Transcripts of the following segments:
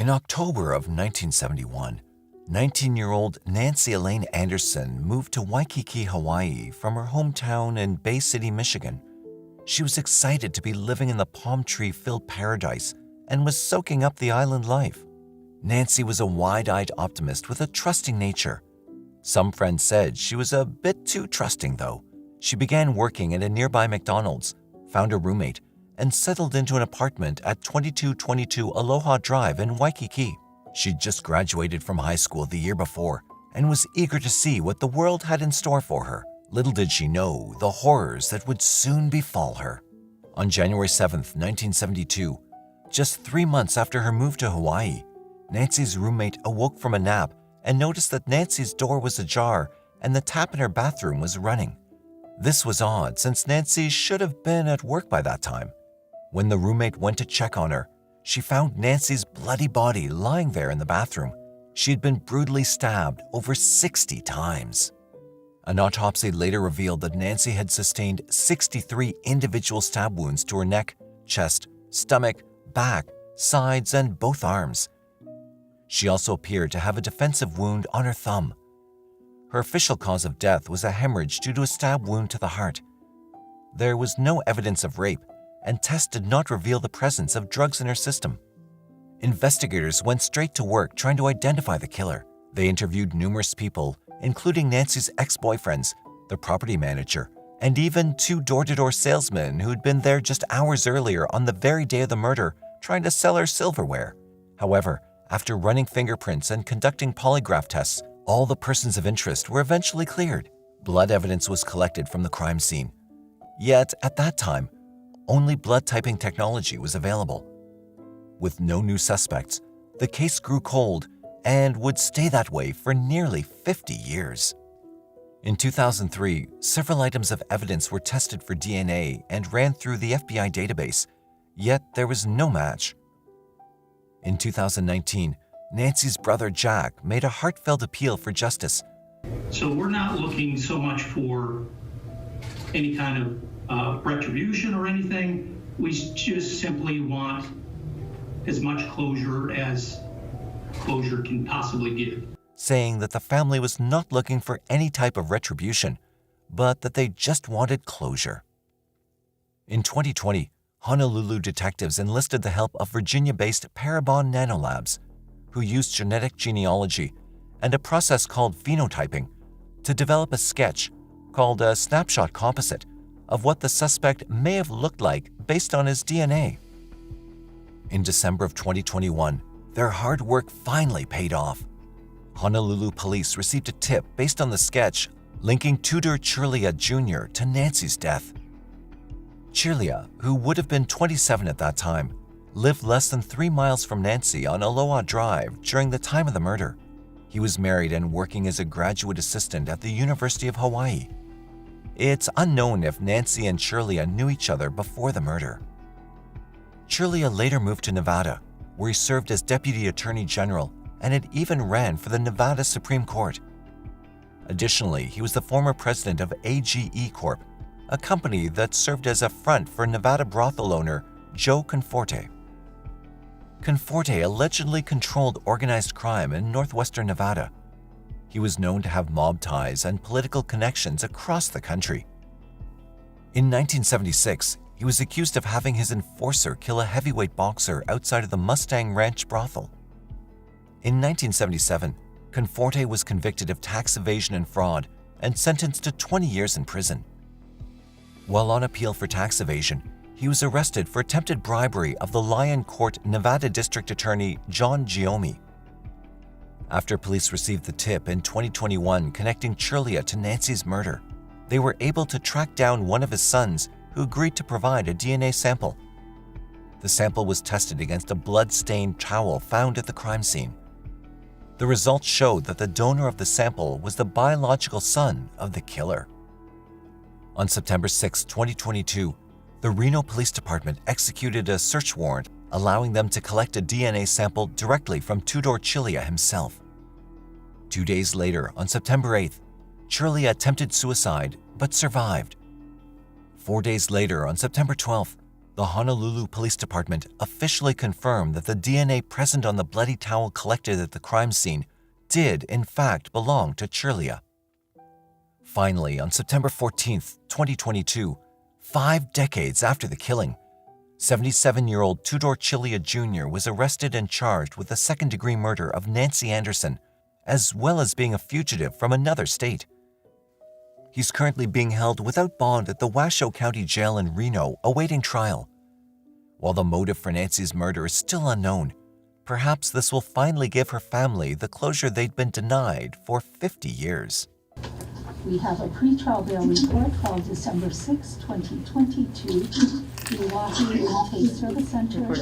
In October of 1971, 19-year-old Nancy Elaine Anderson moved to Waikiki, Hawaii from her hometown in Bay City, Michigan. She was excited to be living in the palm tree-filled paradise and was soaking up the island life. Nancy was a wide-eyed optimist with a trusting nature. Some friends said she was a bit too trusting, though. She began working at a nearby McDonald's, found a roommate, and settled into an apartment at 2222 Aloha Drive in Waikiki. She'd just graduated from high school the year before and was eager to see what the world had in store for her. Little did she know the horrors that would soon befall her. On January 7, 1972, just 3 months after her move to Hawaii, Nancy's roommate awoke from a nap and noticed that Nancy's door was ajar and the tap in her bathroom was running. This was odd since Nancy should have been at work by that time. When the roommate went to check on her, she found Nancy's bloody body lying there in the bathroom. She had been brutally stabbed over 60 times. An autopsy later revealed that Nancy had sustained 63 individual stab wounds to her neck, chest, stomach, back, sides, and both arms. She also appeared to have a defensive wound on her thumb. Her official cause of death was a hemorrhage due to a stab wound to the heart. There was no evidence of rape, and tests did not reveal the presence of drugs in her system. Investigators went straight to work trying to identify the killer. They interviewed numerous people, including Nancy's ex-boyfriends, the property manager, and even 2 door-to-door salesmen who'd been there just hours earlier on the very day of the murder trying to sell her silverware. However, after running fingerprints and conducting polygraph tests, all the persons of interest were eventually cleared. Blood evidence was collected from the crime scene. Yet, at that time, only blood typing technology was available. With no new suspects, the case grew cold and would stay that way for nearly 50 years. In 2003, several items of evidence were tested for DNA and ran through the FBI database, yet there was no match. In 2019, Nancy's brother Jack made a heartfelt appeal for justice. So we're not looking so much for any kind of retribution or anything. We just simply want as much closure as closure can possibly give. Saying that the family was not looking for any type of retribution, but that they just wanted closure. In 2020, Honolulu detectives enlisted the help of Virginia-based Parabon Nanolabs, who used genetic genealogy and a process called phenotyping to develop a sketch called a snapshot composite of what the suspect may have looked like based on his DNA. In December of 2021, their hard work finally paid off. Honolulu police received a tip based on the sketch linking Tudor Shelia Jr. to Nancy's death. Shelia, who would have been 27 at that time, lived less than 3 miles from Nancy on Aloha Drive during the time of the murder. He was married and working as a graduate assistant at the University of Hawaii. It's unknown if Nancy and Shelia knew each other before the murder. Shelia later moved to Nevada, where he served as Deputy Attorney General and had even ran for the Nevada Supreme Court. Additionally, he was the former president of AGE Corp., a company that served as a front for Nevada brothel owner Joe Conforte. Conforte allegedly controlled organized crime in northwestern Nevada. He was known to have mob ties and political connections across the country. In 1976, he was accused of having his enforcer kill a heavyweight boxer outside of the Mustang Ranch brothel. In 1977, Conforte was convicted of tax evasion and fraud and sentenced to 20 years in prison. While on appeal for tax evasion, he was arrested for attempted bribery of the Lyon Court Nevada District Attorney John Giommi. After police received the tip in 2021 connecting Shelia to Nancy's murder, they were able to track down one of his sons who agreed to provide a DNA sample. The sample was tested against a blood-stained towel found at the crime scene. The results showed that the donor of the sample was the biological son of the killer. On September 6, 2022, the Reno Police Department executed a search warrant allowing them to collect a DNA sample directly from Tudor Shelia himself. 2 days later, on September 8th, Shelia attempted suicide but survived. 4 days later, on September 12th, The Honolulu Police Department officially confirmed that the DNA present on the bloody towel collected at the crime scene did in fact belong to Shelia. Finally, on September 14, 2022, 5 decades after the killing, 77-year-old Tudor Shelia Jr. was arrested and charged with the second-degree murder of Nancy Anderson, as well as being a fugitive from another state. He's currently being held without bond at the Washoe County Jail in Reno, awaiting trial. While the motive for Nancy's murder is still unknown, perhaps this will finally give her family the closure they'd been denied for 50 years. We have a pretrial bail report filed December 6, 2022. The Yazzie Intake Service Center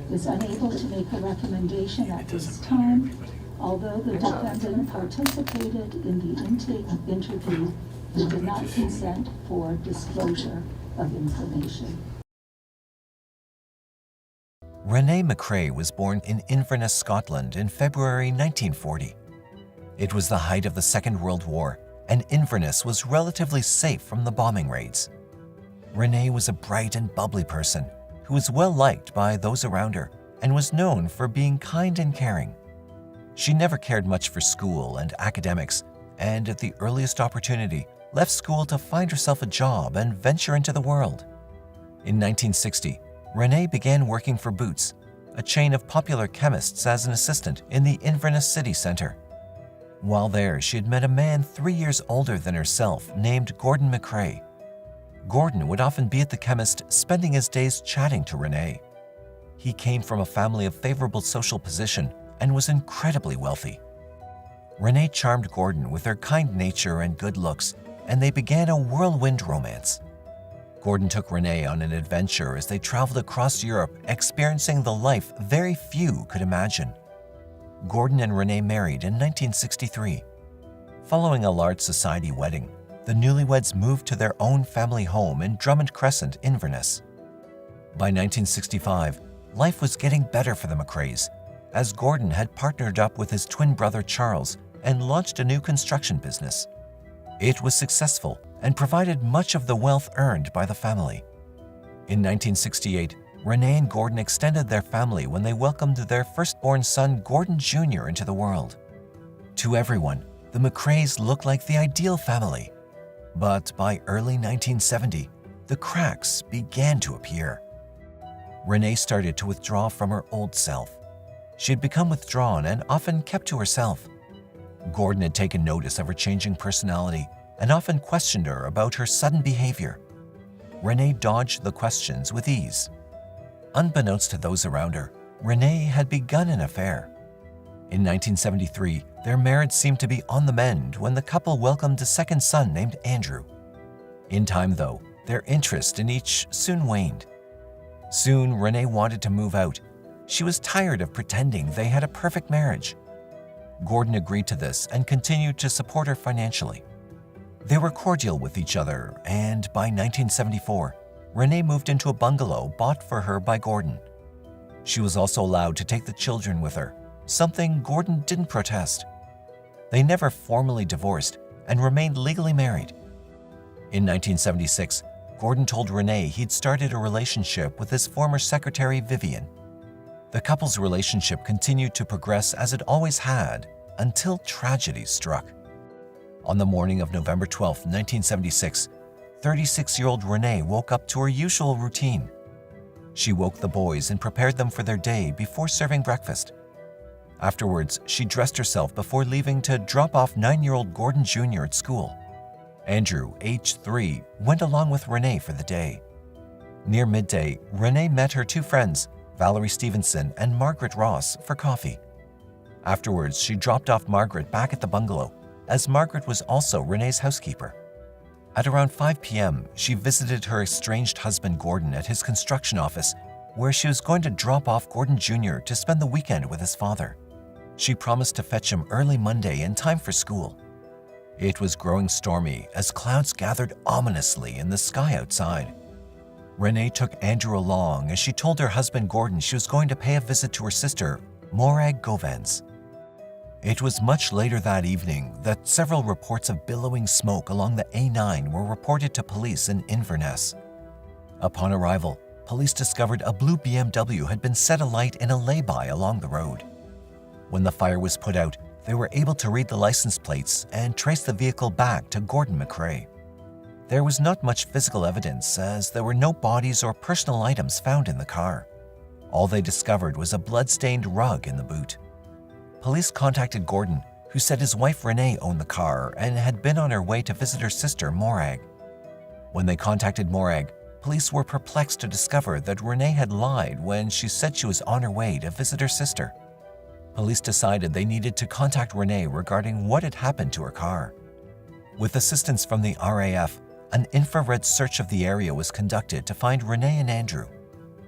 is unable to make a recommendation at this time, although the defendant participated in the intake interview. He did not consent for disclosure of information. Renee MacRae was born in Inverness, Scotland in February 1940. It was the height of the Second World War, and Inverness was relatively safe from the bombing raids. Renee was a bright and bubbly person who was well liked by those around her and was known for being kind and caring. She never cared much for school and academics, and at the earliest opportunity, left school to find herself a job and venture into the world. In 1960, Renee began working for Boots, a chain of popular chemists, as an assistant in the Inverness city centre. While there, she had met a man 3 years older than herself named Gordon McMurray. Gordon would often be at the chemist, spending his days chatting to Renee. He came from a family of favorable social position and was incredibly wealthy. Renee charmed Gordon with her kind nature and good looks, and they began a whirlwind romance. Gordon took Renee on an adventure as they traveled across Europe, experiencing the life very few could imagine. Gordon and Renee married in 1963. Following a large society wedding, the newlyweds moved to their own family home in Drummond Crescent, Inverness. By 1965, life was getting better for the MacRaes, as Gordon had partnered up with his twin brother Charles and launched a new construction business. It was successful and provided much of the wealth earned by the family. In 1968, Renee and Gordon extended their family when they welcomed their firstborn son, Gordon Jr., into the world. To everyone, the MacRaes looked like the ideal family. But by early 1970, the cracks began to appear. Renee started to withdraw from her old self. She had become withdrawn and often kept to herself. Gordon had taken notice of her changing personality and often questioned her about her sudden behavior. Renee dodged the questions with ease. Unbeknownst to those around her, Renee had begun an affair. In 1973, their marriage seemed to be on the mend when the couple welcomed a second son named Andrew. In time, though, their interest in each soon waned. Soon, Renee wanted to move out. She was tired of pretending they had a perfect marriage. Gordon agreed to this and continued to support her financially. They were cordial with each other, and by 1974, Renee moved into a bungalow bought for her by Gordon. She was also allowed to take the children with her, something Gordon didn't protest. They never formally divorced and remained legally married. In 1976, Gordon told Renee he'd started a relationship with his former secretary, Vivian. The couple's relationship continued to progress as it always had, until tragedy struck. On the morning of November 12, 1976, 36-year-old Renee woke up to her usual routine. She woke the boys and prepared them for their day before serving breakfast. Afterwards, she dressed herself before leaving to drop off 9-year-old Gordon Jr. at school. Andrew, age 3, went along with Renee for the day. Near midday, Renee met her 2 friends, Valerie Stevenson and Margaret Ross, for coffee. Afterwards, she dropped off Margaret back at the bungalow, as Margaret was also Renee's housekeeper. At around 5 p.m., she visited her estranged husband Gordon at his construction office, where she was going to drop off Gordon Jr. to spend the weekend with his father. She promised to fetch him early Monday in time for school. It was growing stormy as clouds gathered ominously in the sky outside. Renee took Andrew along as she told her husband Gordon she was going to pay a visit to her sister, Morag Govens. It was much later that evening that several reports of billowing smoke along the A9 were reported to police in Inverness. Upon arrival, police discovered a blue BMW had been set alight in a lay-by along the road. When the fire was put out, they were able to read the license plates and trace the vehicle back to Gordon MacRae. There was not much physical evidence, as there were no bodies or personal items found in the car. All they discovered was a blood-stained rug in the boot. Police contacted Gordon, who said his wife Renee owned the car and had been on her way to visit her sister Morag. When they contacted Morag, police were perplexed to discover that Renee had lied when she said she was on her way to visit her sister. Police decided they needed to contact Renee regarding what had happened to her car. With assistance from the RAF, an infrared search of the area was conducted to find Renee and Andrew.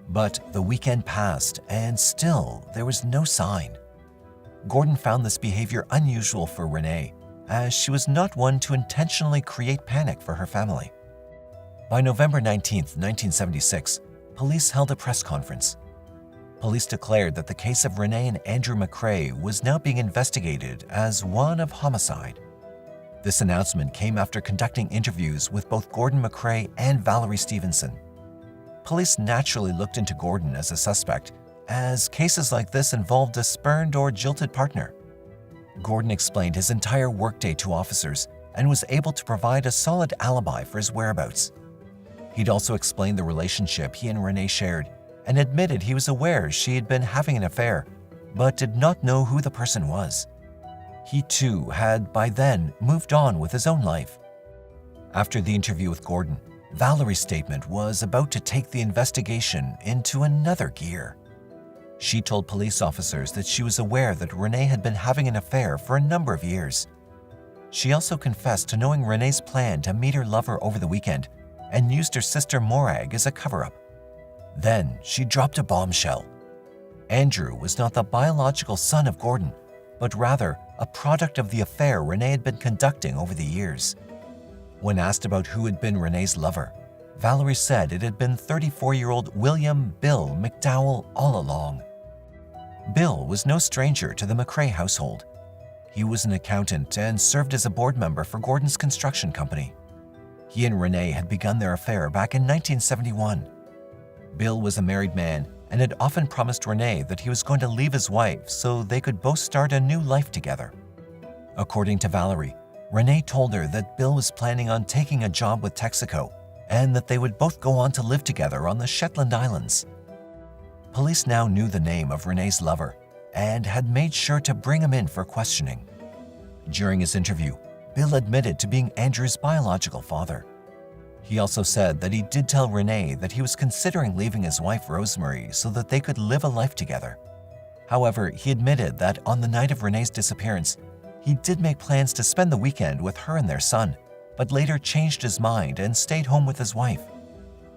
But the weekend passed and still there was no sign. Gordon found this behavior unusual for Renee, as she was not one to intentionally create panic for her family. By November 19, 1976, police held a press conference. Police declared that the case of Renee and Andrew MacRae was now being investigated as one of homicide. This announcement came after conducting interviews with both Gordon MacRae and Valerie Stevenson. Police naturally looked into Gordon as a suspect, as cases like this involved a spurned or jilted partner. Gordon explained his entire workday to officers and was able to provide a solid alibi for his whereabouts. He'd also explained the relationship he and Renee shared and admitted he was aware she had been having an affair, but did not know who the person was. He too had by then moved on with his own life. After the interview with Gordon, Valerie's statement was about to take the investigation into another gear. She told police officers that she was aware that Renee had been having an affair for a number of years. She also confessed to knowing Renee's plan to meet her lover over the weekend and used her sister Morag as a cover-up. Then she dropped a bombshell. Andrew was not the biological son of Gordon, but rather a product of the affair Renee had been conducting over the years. When asked about who had been Renee's lover, Valerie said it had been 34-year-old William Bill McDowell all along. Bill was no stranger to the MacRae household. He was an accountant and served as a board member for Gordon's construction company. He and Renee had begun their affair back in 1971. Bill was a married man and had often promised Renee that he was going to leave his wife so they could both start a new life together. According to Valerie, Renee told her that Bill was planning on taking a job with Texaco and that they would both go on to live together on the Shetland Islands. Police now knew the name of Renee's lover and had made sure to bring him in for questioning. During his interview, Bill admitted to being Andrew's biological father. He also said that he did tell Renee that he was considering leaving his wife Rosemary so that they could live a life together. However, he admitted that on the night of Renee's disappearance, he did make plans to spend the weekend with her and their son, but later changed his mind and stayed home with his wife.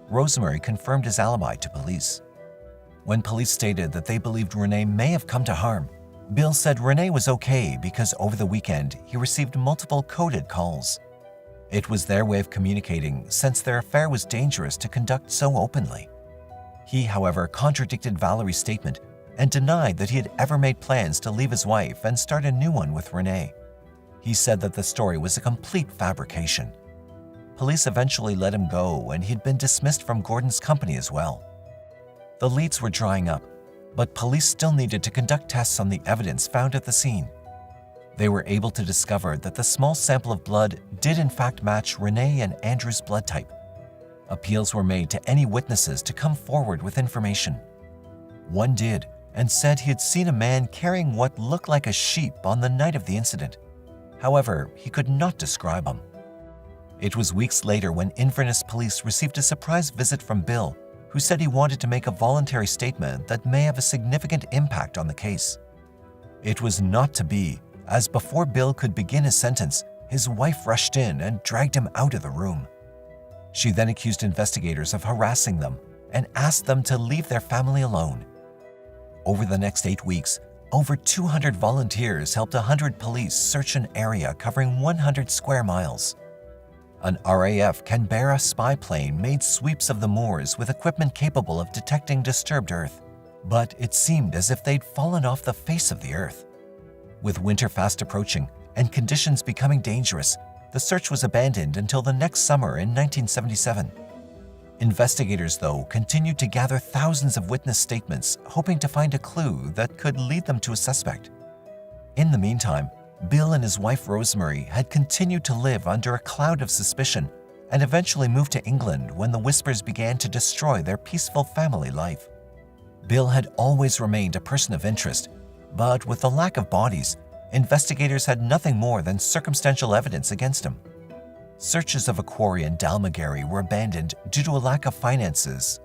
Rosemary confirmed his alibi to police. When police stated that they believed Renee may have come to harm, Bill said Renee was okay because over the weekend he received multiple coded calls. It was their way of communicating since their affair was dangerous to conduct so openly. He, however, contradicted Valerie's statement and denied that he had ever made plans to leave his wife and start a new one with Renee. He said that the story was a complete fabrication. Police eventually let him go and he'd been dismissed from Gordon's company as well. The leads were drying up, but police still needed to conduct tests on the evidence found at the scene. They were able to discover that the small sample of blood did in fact match Renee and Andrew's blood type. Appeals were made to any witnesses to come forward with information. One did, and said he had seen a man carrying what looked like a sheep on the night of the incident. However, he could not describe him. It was weeks later when Inverness police received a surprise visit from Bill, who said he wanted to make a voluntary statement that may have a significant impact on the case. It was not to be, as before Bill could begin his sentence, his wife rushed in and dragged him out of the room. She then accused investigators of harassing them and asked them to leave their family alone. Over the next 8 weeks, over 200 volunteers helped 100 police search an area covering 100 square miles. An RAF Canberra spy plane made sweeps of the moors with equipment capable of detecting disturbed earth, but it seemed as if they'd fallen off the face of the earth. With winter fast approaching and conditions becoming dangerous, the search was abandoned until the next summer in 1977. Investigators, though, continued to gather thousands of witness statements, hoping to find a clue that could lead them to a suspect. In the meantime, Bill and his wife Rosemary had continued to live under a cloud of suspicion and eventually moved to England when the whispers began to destroy their peaceful family life. Bill had always remained a person of interest, but with the lack of bodies, investigators had nothing more than circumstantial evidence against him. Searches of a quarry in Dalmagary were abandoned due to a lack of finances,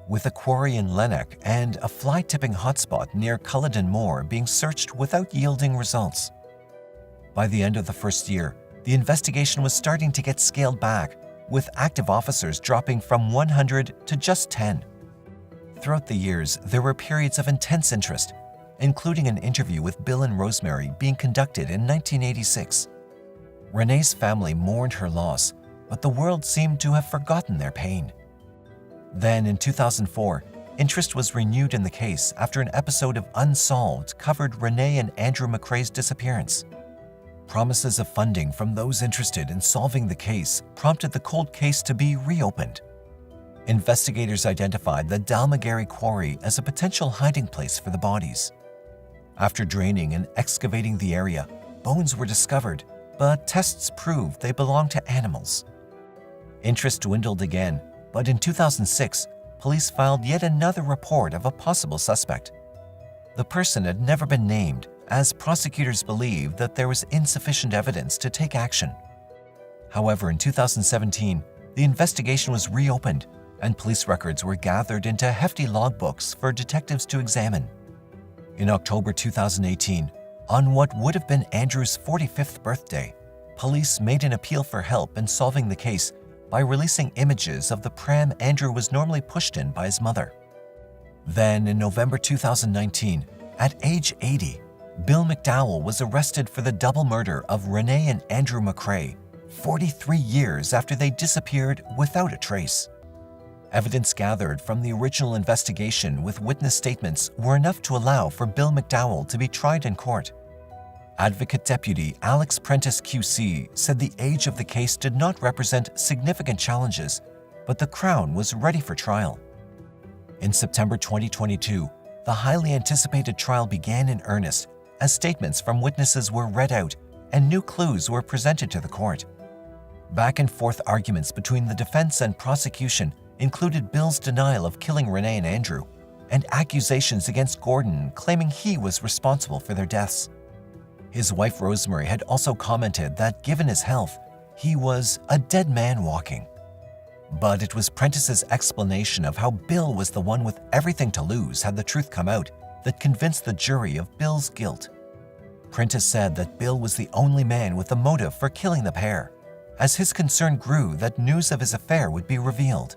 with a quarry in Lennox and a fly-tipping hotspot near Culloden Moor being searched without yielding results. By the end of the first year, the investigation was starting to get scaled back, with active officers dropping from 100 to just 10. Throughout the years, there were periods of intense interest, including an interview with Bill and Rosemary being conducted in 1986. Renee's family mourned her loss, but the world seemed to have forgotten their pain. Then, in 2004, interest was renewed in the case after an episode of Unsolved covered Renee and Andrew MacRae's disappearance. Promises of funding from those interested in solving the case prompted the cold case to be reopened. Investigators identified the Dalmagary quarry as a potential hiding place for the bodies. After draining and excavating the area, bones were discovered, but tests proved they belonged to animals. Interest dwindled again, but in 2006, police filed yet another report of a possible suspect. The person had never been named, as prosecutors believed that there was insufficient evidence to take action. However, in 2017, the investigation was reopened, and police records were gathered into hefty logbooks for detectives to examine. In October 2018, on what would have been Andrew's 45th birthday, police made an appeal for help in solving the case by releasing images of the pram Andrew was normally pushed in by his mother. Then, in November 2019, at age 80, Bill McDowell was arrested for the double murder of Renee and Andrew MacRae, 43 years after they disappeared without a trace. Evidence gathered from the original investigation with witness statements were enough to allow for Bill McDowell to be tried in court. Advocate Deputy Alex Prentice QC said the age of the case did not represent significant challenges, but the Crown was ready for trial. In September 2022, the highly anticipated trial began in earnest as statements from witnesses were read out and new clues were presented to the court. Back and forth arguments between the defense and prosecution included Bill's denial of killing Renee and Andrew, and accusations against Gordon claiming he was responsible for their deaths. His wife Rosemary had also commented that given his health, he was a dead man walking. But it was Prentice's explanation of how Bill was the one with everything to lose had the truth come out that convinced the jury of Bill's guilt. Prentice said that Bill was the only man with a motive for killing the pair, as his concern grew that news of his affair would be revealed.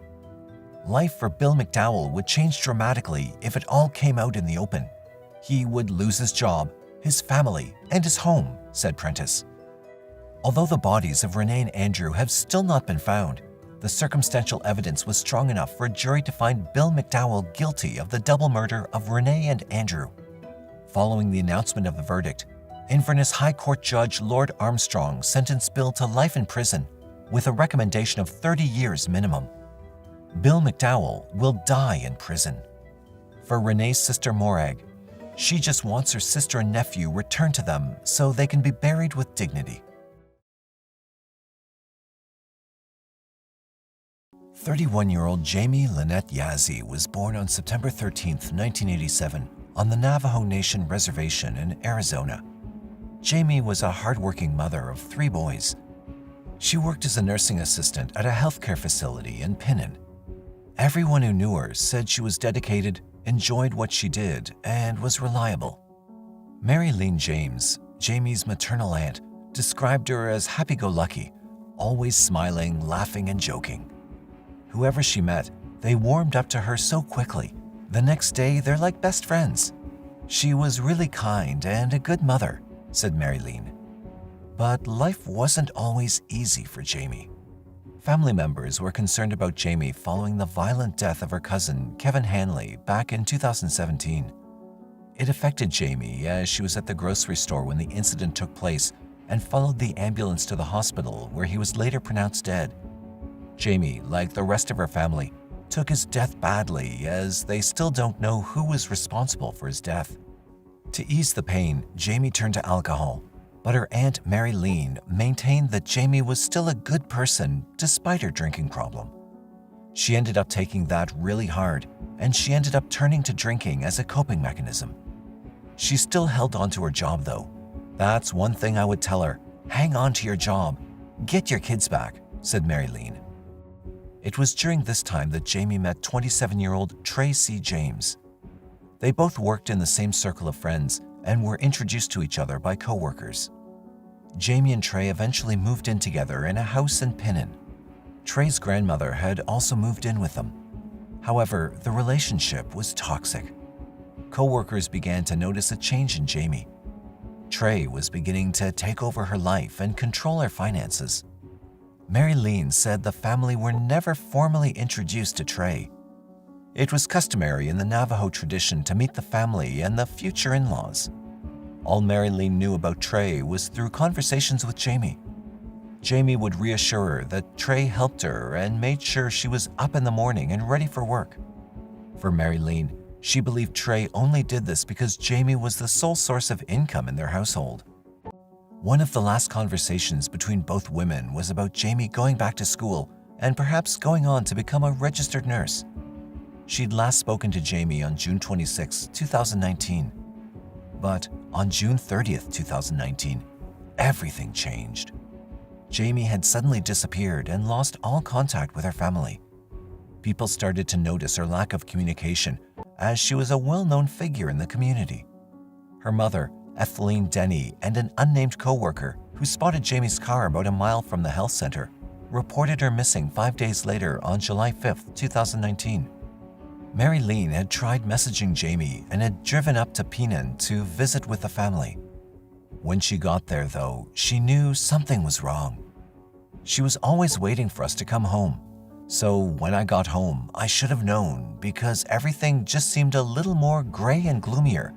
Life for Bill McDowell would change dramatically if it all came out in the open. He would lose his job, his family, and his home, said Prentice. Although the bodies of Renee and Andrew have still not been found, the circumstantial evidence was strong enough for a jury to find Bill McDowell guilty of the double murder of Renee and Andrew. Following the announcement of the verdict, Inverness High Court Judge Lord Armstrong sentenced Bill to life in prison with a recommendation of 30 years minimum. Bill McDowell will die in prison. For Renee's sister Morag, she just wants her sister and nephew returned to them so they can be buried with dignity. 31-year-old Jamie Lynette Yazzie was born on September 13, 1987, on the Navajo Nation Reservation in Arizona. Jamie was a hardworking mother of 3 boys. She worked as a nursing assistant at a healthcare facility in Pinnan. Everyone who knew her said she was dedicated, enjoyed what she did, and was reliable. Mary Lene James, Jamie's maternal aunt, described her as happy-go-lucky, always smiling, laughing, and joking. Whoever she met, they warmed up to her so quickly. The next day, they're like best friends. She was really kind and a good mother, said Mary Lene. But life wasn't always easy for Jamie. Family members were concerned about Jamie following the violent death of her cousin, Kevin Hanley, back in 2017. It affected Jamie as she was at the grocery store when the incident took place and followed the ambulance to the hospital where he was later pronounced dead. Jamie, like the rest of her family, took his death badly, as they still don't know who was responsible for his death. To ease the pain, Jamie turned to alcohol, but her aunt Mary Lean maintained that Jamie was still a good person despite her drinking problem. She ended up taking that really hard, and she ended up turning to drinking as a coping mechanism. She still held on to her job though. "That's one thing I would tell her, hang on to your job. Get your kids back," said Mary Lean. It was during this time that Jamie met 27-year-old Trey C. James. They both worked in the same circle of friends and were introduced to each other by co-workers. Jamie and Trey eventually moved in together in a house in Pinnan. Trey's grandmother had also moved in with them. However, the relationship was toxic. Co-workers began to notice a change in Jamie. Trey was beginning to take over her life and control her finances. Mary Lean said the family were never formally introduced to Trey. It was customary in the Navajo tradition to meet the family and the future in-laws. All Mary Lean knew about Trey was through conversations with Jamie. Jamie would reassure her that Trey helped her and made sure she was up in the morning and ready for work. For Mary Lean, she believed Trey only did this because Jamie was the sole source of income in their household. One of the last conversations between both women was about Jamie going back to school and perhaps going on to become a registered nurse. She'd last spoken to Jamie on June 26, 2019. But on June 30th, 2019, everything changed. Jamie had suddenly disappeared and lost all contact with her family. People started to notice her lack of communication, as she was a well-known figure in the community. Her mother, Etheline Denny, and an unnamed co-worker who spotted Jamie's car about a mile from the health center reported her missing 5 days later on July 5th, 2019. Mary Lean had tried messaging Jamie and had driven up to Pinnan to visit with the family. When she got there, though, she knew something was wrong. "She was always waiting for us to come home. So when I got home, I should have known because everything just seemed a little more gray and gloomier.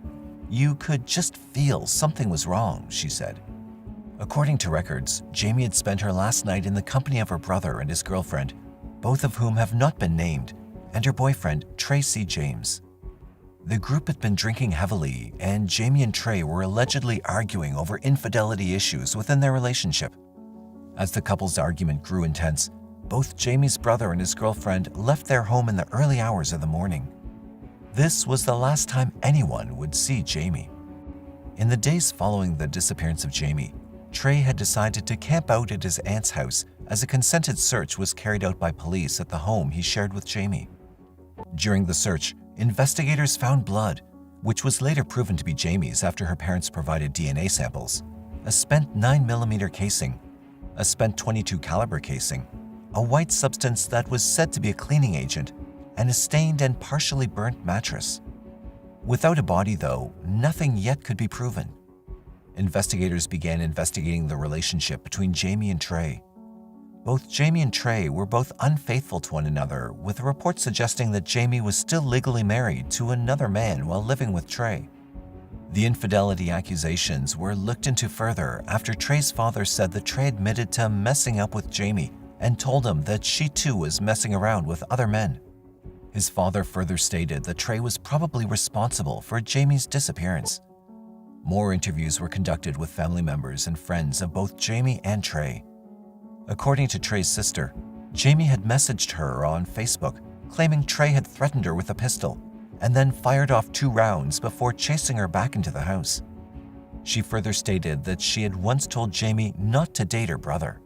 You could just feel something was wrong," she said. According to records, Jamie had spent her last night in the company of her brother and his girlfriend, both of whom have not been named, and her boyfriend, Trey C. James. The group had been drinking heavily, and Jamie and Trey were allegedly arguing over infidelity issues within their relationship. As the couple's argument grew intense, both Jamie's brother and his girlfriend left their home in the early hours of the morning. This was the last time anyone would see Jamie. In the days following the disappearance of Jamie, Trey had decided to camp out at his aunt's house as a consented search was carried out by police at the home he shared with Jamie. During the search, investigators found blood, which was later proven to be Jamie's after her parents provided DNA samples, a spent 9mm casing, a spent .22 caliber casing, a white substance that was said to be a cleaning agent, and a stained and partially burnt mattress. Without a body, though, nothing yet could be proven. Investigators began investigating the relationship between Jamie and Trey. Both Jamie and Trey were both unfaithful to one another, with reports suggesting that Jamie was still legally married to another man while living with Trey. The infidelity accusations were looked into further after Trey's father said that Trey admitted to messing up with Jamie and told him that she too was messing around with other men. His father further stated that Trey was probably responsible for Jamie's disappearance. More interviews were conducted with family members and friends of both Jamie and Trey. According to Trey's sister, Jamie had messaged her on Facebook claiming Trey had threatened her with a pistol and then fired off 2 rounds before chasing her back into the house. She further stated that she had once told Jamie not to date her brother.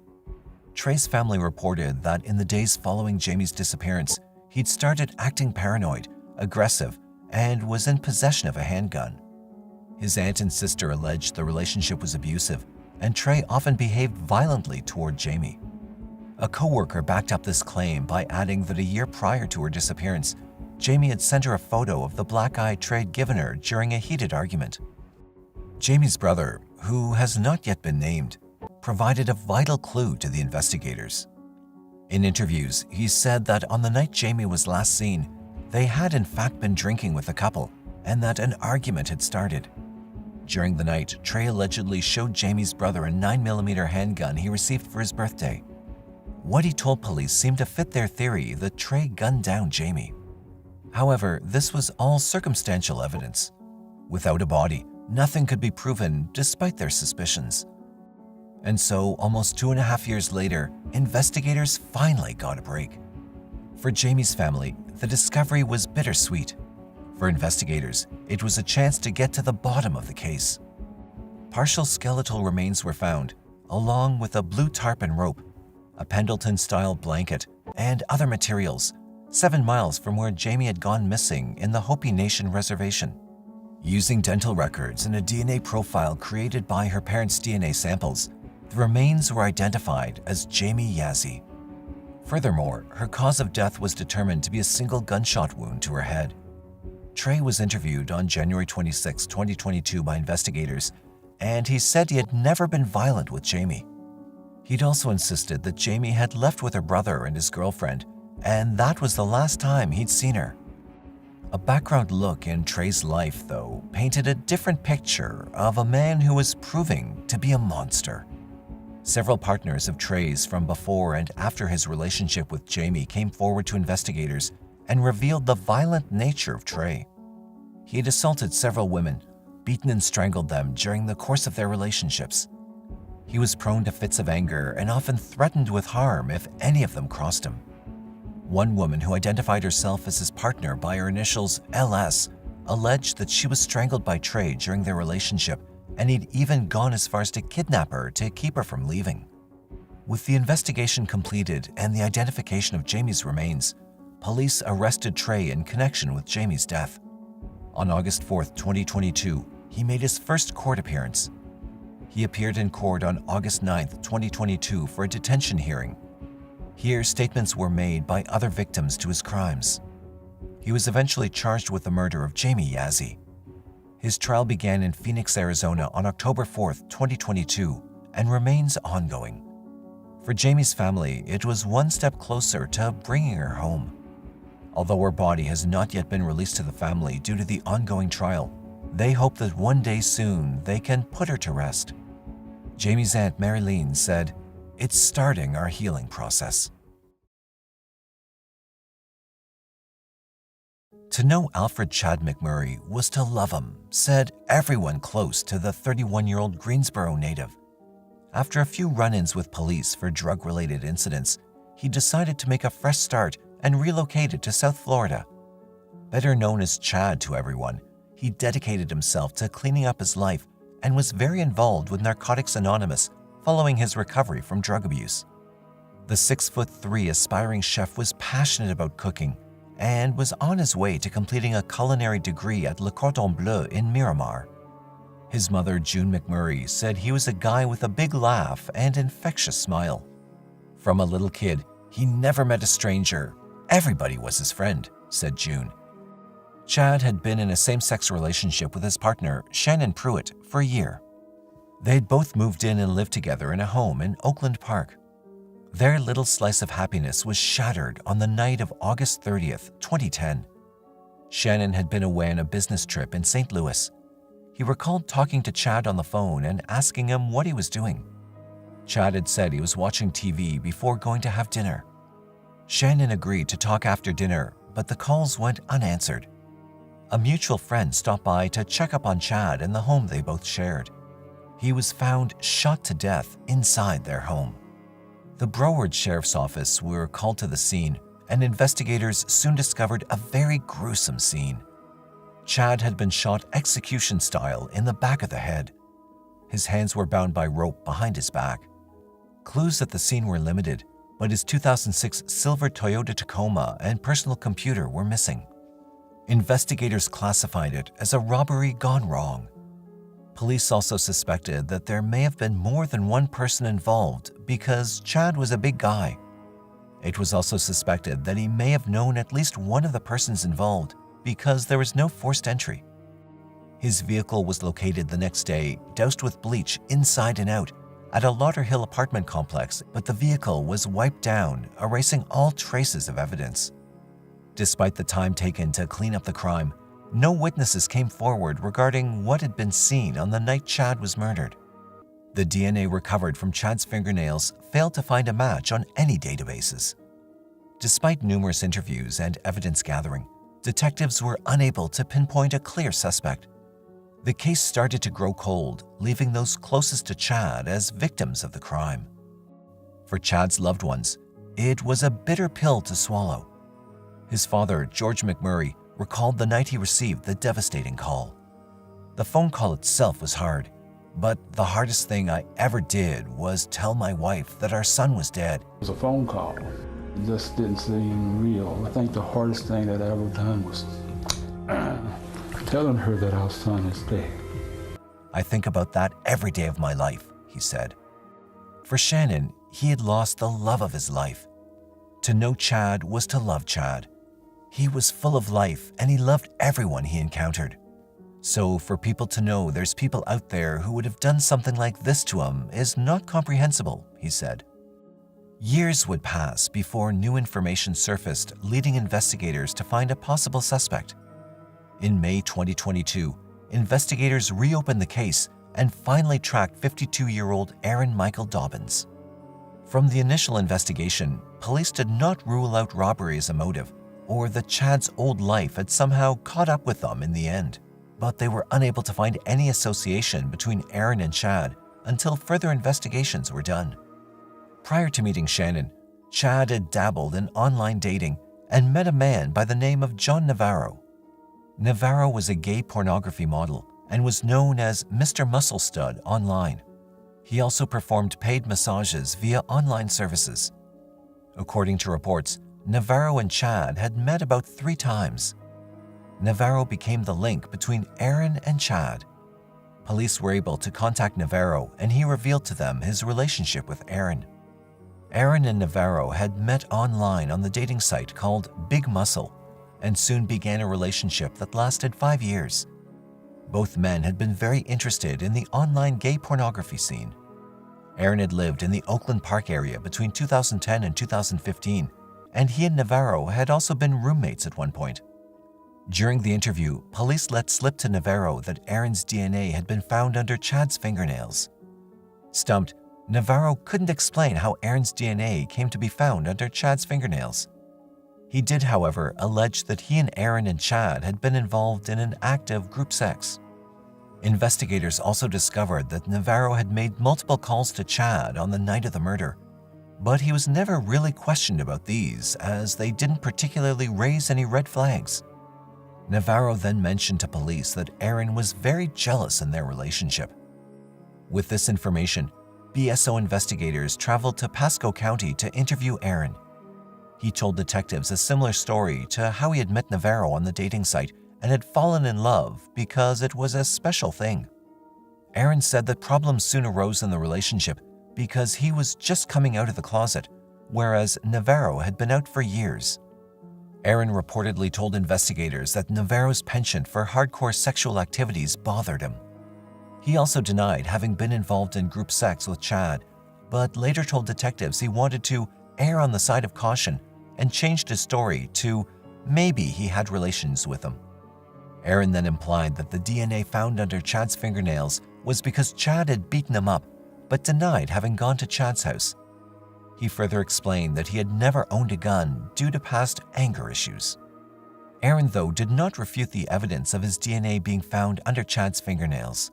Trey's family reported that in the days following Jamie's disappearance, he'd started acting paranoid, aggressive, and was in possession of a handgun. His aunt and sister alleged the relationship was abusive, and Trey often behaved violently toward Jamie. A co-worker backed up this claim by adding that a year prior to her disappearance, Jamie had sent her a photo of the black eye Trey had given her during a heated argument. Jamie's brother, who has not yet been named, provided a vital clue to the investigators. In interviews, he said that on the night Jamie was last seen, they had in fact been drinking with the couple and that an argument had started. During the night, Trey allegedly showed Jamie's brother a 9mm handgun he received for his birthday. What he told police seemed to fit their theory that Trey gunned down Jamie. However, this was all circumstantial evidence. Without a body, nothing could be proven despite their suspicions. And so, almost 2.5 years later, investigators finally got a break. For Jamie's family, the discovery was bittersweet. For investigators, it was a chance to get to the bottom of the case. Partial skeletal remains were found, along with a blue tarpon rope, a Pendleton-style blanket, and other materials, 7 miles from where Jamie had gone missing in the Hopi Nation reservation. Using dental records and a DNA profile created by her parents' DNA samples, the remains were identified as Jamie Yazzie. Furthermore, her cause of death was determined to be a single gunshot wound to her head. Trey was interviewed on January 26, 2022 by investigators, and he said he had never been violent with Jamie. He'd also insisted that Jamie had left with her brother and his girlfriend, and that was the last time he'd seen her. A background look in Trey's life, though, painted a different picture of a man who was proving to be a monster. Several partners of Trey's from before and after his relationship with Jamie came forward to investigators and revealed the violent nature of Trey. He had assaulted several women, beaten and strangled them during the course of their relationships. He was prone to fits of anger and often threatened with harm if any of them crossed him. One woman who identified herself as his partner by her initials LS alleged that she was strangled by Trey during their relationship, and he'd even gone as far as to kidnap her to keep her from leaving. With the investigation completed and the identification of Jamie's remains, police arrested Trey in connection with Jamie's death. On August 4, 2022, he made his first court appearance. He appeared in court on August 9, 2022 for a detention hearing. Here, statements were made by other victims to his crimes. He was eventually charged with the murder of Jamie Yazzie. His trial began in Phoenix, Arizona on October 4, 2022, and remains ongoing. For Jamie's family, it was one step closer to bringing her home. Although her body has not yet been released to the family due to the ongoing trial, they hope that one day soon they can put her to rest. Jamie's aunt Marilyn said, "It's starting our healing process." To know Alfred Chad McMurray was to love him, said everyone close to the 31-year-old Greensboro native. After a few run-ins with police for drug-related incidents, he decided to make a fresh start and relocated to South Florida. Better known as Chad to everyone, he dedicated himself to cleaning up his life and was very involved with Narcotics Anonymous following his recovery from drug abuse. The 6'3" aspiring chef was passionate about cooking and was on his way to completing a culinary degree at Le Cordon Bleu in Miramar. His mother, June McMurray, said he was a guy with a big laugh and infectious smile. From a little kid, he never met a stranger. Everybody was his friend, said June. Chad had been in a same-sex relationship with his partner, Shannon Pruitt, for a year. They had both moved in and lived together in a home in Oakland Park. Their little slice of happiness was shattered on the night of August 30th, 2010. Shannon had been away on a business trip in St. Louis. He recalled talking to Chad on the phone and asking him what he was doing. Chad had said he was watching TV before going to have dinner. Shannon agreed to talk after dinner, but the calls went unanswered. A mutual friend stopped by to check up on Chad in the home they both shared. He was found shot to death inside their home. The Broward Sheriff's Office were called to the scene, and investigators soon discovered a very gruesome scene. Chad had been shot execution-style in the back of the head. His hands were bound by rope behind his back. Clues at the scene were limited, but his 2006 silver Toyota Tacoma and personal computer were missing. Investigators classified it as a robbery gone wrong. Police also suspected that there may have been more than one person involved because Chad was a big guy. It was also suspected that he may have known at least one of the persons involved because there was no forced entry. His vehicle was located the next day, doused with bleach inside and out, at a Lauderhill apartment complex, but the vehicle was wiped down, erasing all traces of evidence. Despite the time taken to clean up the crime, no witnesses came forward regarding what had been seen on the night Chad was murdered. The DNA recovered from Chad's fingernails failed to find a match on any databases. Despite numerous interviews and evidence gathering, detectives were unable to pinpoint a clear suspect. The case started to grow cold, leaving those closest to Chad as victims of the crime. For Chad's loved ones, it was a bitter pill to swallow. His father, George McMurray, recalled the night he received the devastating call. The phone call itself was hard, but the hardest thing I ever did was tell my wife that our son was dead. It was a phone call. It just didn't seem real. I think the hardest thing that I ever done was telling her that our son is dead. I think about that every day of my life, he said. For Shannon, he had lost the love of his life. To know Chad was to love Chad. He was full of life and he loved everyone he encountered. So for people to know there's people out there who would have done something like this to him is not comprehensible, he said. Years would pass before new information surfaced, leading investigators to find a possible suspect. In May 2022, investigators reopened the case and finally tracked 52-year-old Aaron Michael Dobbins. From the initial investigation, police did not rule out robbery as a motive, or that Chad's old life had somehow caught up with them in the end, but they were unable to find any association between Aaron and Chad until further investigations were done. Prior to meeting Shannon, Chad had dabbled in online dating and met a man by the name of John Navarro. Navarro was a gay pornography model and was known as Mr. Muscle Stud online. He also performed paid massages via online services. According to reports, Navarro and Chad had met about 3 times. Navarro became the link between Aaron and Chad. Police were able to contact Navarro and he revealed to them his relationship with Aaron. Aaron and Navarro had met online on the dating site called Big Muscle and soon began a relationship that lasted 5 years. Both men had been very interested in the online gay pornography scene. Aaron had lived in the Oakland Park area between 2010 and 2015, and he and Navarro had also been roommates at one point. During the interview, police let slip to Navarro that Aaron's DNA had been found under Chad's fingernails. Stumped, Navarro couldn't explain how Aaron's DNA came to be found under Chad's fingernails. He did, however, allege that he and Aaron and Chad had been involved in an act of group sex. Investigators also discovered that Navarro had made multiple calls to Chad on the night of the murder, but he was never really questioned about these as they didn't particularly raise any red flags. Navarro then mentioned to police that Aaron was very jealous in their relationship. With this information, BSO investigators traveled to Pasco County to interview Aaron. He told detectives a similar story to how he had met Navarro on the dating site and had fallen in love because it was a special thing. Aaron said that problems soon arose in the relationship because he was just coming out of the closet, whereas Navarro had been out for years. Aaron reportedly told investigators that Navarro's penchant for hardcore sexual activities bothered him. He also denied having been involved in group sex with Chad, but later told detectives he wanted to err on the side of caution and changed his story to maybe he had relations with him. Aaron then implied that the DNA found under Chad's fingernails was because Chad had beaten him up, but denied having gone to Chad's house. He further explained that he had never owned a gun due to past anger issues. Aaron, though, did not refute the evidence of his DNA being found under Chad's fingernails.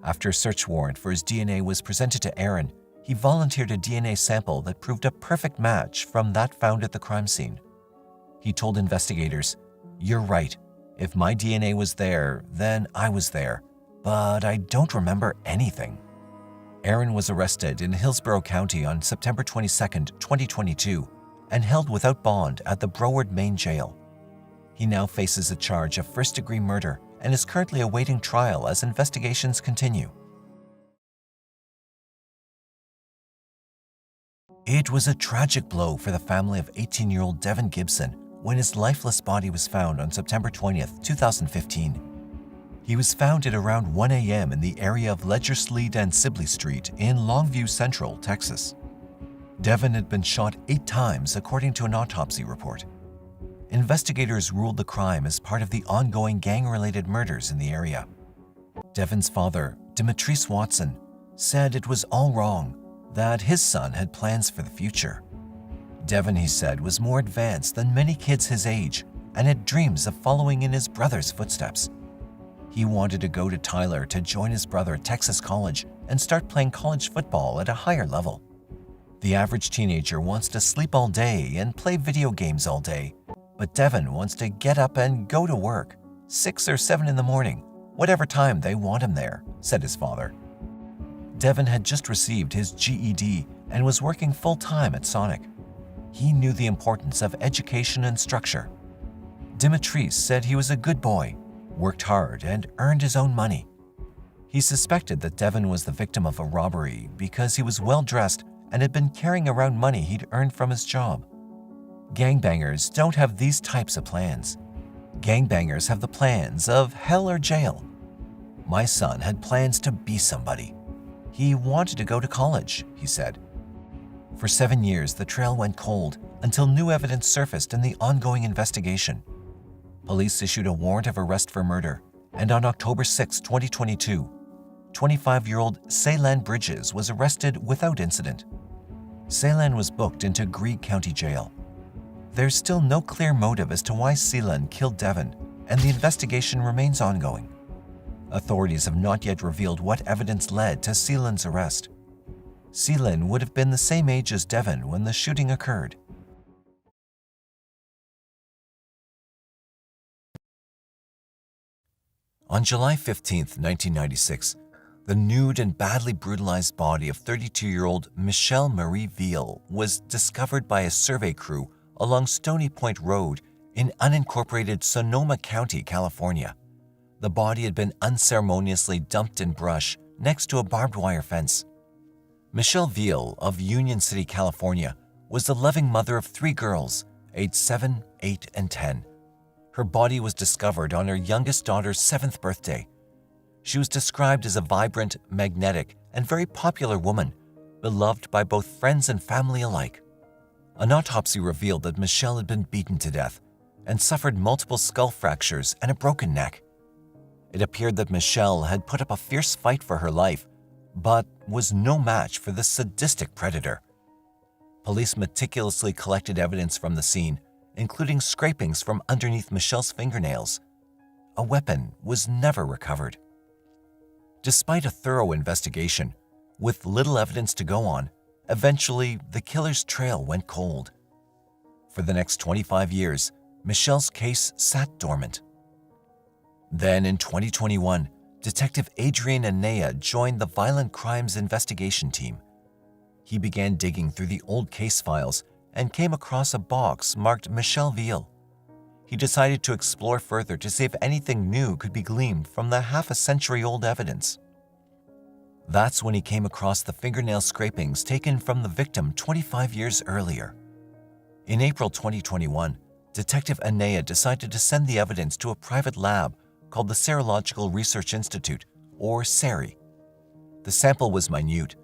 After a search warrant for his DNA was presented to Aaron, he volunteered a DNA sample that proved a perfect match from that found at the crime scene. He told investigators, "You're right. If my DNA was there, then I was there, but I don't remember anything." Aaron was arrested in Hillsborough County on September 22, 2022, and held without bond at the Broward Main Jail. He now faces a charge of first-degree murder and is currently awaiting trial as investigations continue. It was a tragic blow for the family of 18-year-old Devyn Gibson when his lifeless body was found on September 20th, 2015. He was found at around 1 a.m. in the area of Ledger-Sleed and Sibley Street in Longview Central, Texas. Devyn had been shot 8 times, according to an autopsy report. Investigators ruled the crime as part of the ongoing gang-related murders in the area. Devyn's father, Demetrice Watson, said it was all wrong, that his son had plans for the future. Devyn, he said, was more advanced than many kids his age and had dreams of following in his brother's footsteps. He wanted to go to Tyler to join his brother at Texas College and start playing college football at a higher level. The average teenager wants to sleep all day and play video games all day, but Devyn wants to get up and go to work, 6 or 7 in the morning, whatever time they want him there, said his father. Devyn had just received his GED and was working full-time at Sonic. He knew the importance of education and structure. Dimitrice said he was a good boy, worked hard, and earned his own money. He suspected that Devyn was the victim of a robbery because he was well-dressed and had been carrying around money he'd earned from his job. Gangbangers don't have these types of plans. Gangbangers have the plans of hell or jail. My son had plans to be somebody. He wanted to go to college, he said. For 7 years, the trail went cold until new evidence surfaced in the ongoing investigation. Police issued a warrant of arrest for murder, and on October 6, 2022, 25-year-old Ceylan Bridges was arrested without incident. Ceylan was booked into Greig County Jail. There's still no clear motive as to why Ceylan killed Devyn, and the investigation remains ongoing. Authorities have not yet revealed what evidence led to Ceylan's arrest. Ceylan would have been the same age as Devyn when the shooting occurred. On July 15, 1996, the nude and badly brutalized body of 32-year-old Michelle Marie Veal was discovered by a survey crew along Stony Point Road in unincorporated Sonoma County, California. The body had been unceremoniously dumped in brush next to a barbed wire fence. Michelle Veal of Union City, California, was the loving mother of 3 girls, aged 7, 8, and 10. Her body was discovered on her youngest daughter's 7th birthday. She was described as a vibrant, magnetic, and very popular woman, beloved by both friends and family alike. An autopsy revealed that Michelle had been beaten to death and suffered multiple skull fractures and a broken neck. It appeared that Michelle had put up a fierce fight for her life, but was no match for the sadistic predator. Police meticulously collected evidence from the scene, including scrapings from underneath Michelle's fingernails. A weapon was never recovered. Despite a thorough investigation, with little evidence to go on, eventually the killer's trail went cold. For the next 25 years, Michelle's case sat dormant. Then in 2021, Detective Adrian Anea joined the Violent Crimes Investigation Team. He began digging through the old case files and came across a box marked Michelle Veal. He decided to explore further to see if anything new could be gleaned from the half-a-century-old evidence. That's when he came across the fingernail scrapings taken from the victim 25 years earlier. In April 2021, Detective Anea decided to send the evidence to a private lab called the Serological Research Institute, or SERI. The sample was minute,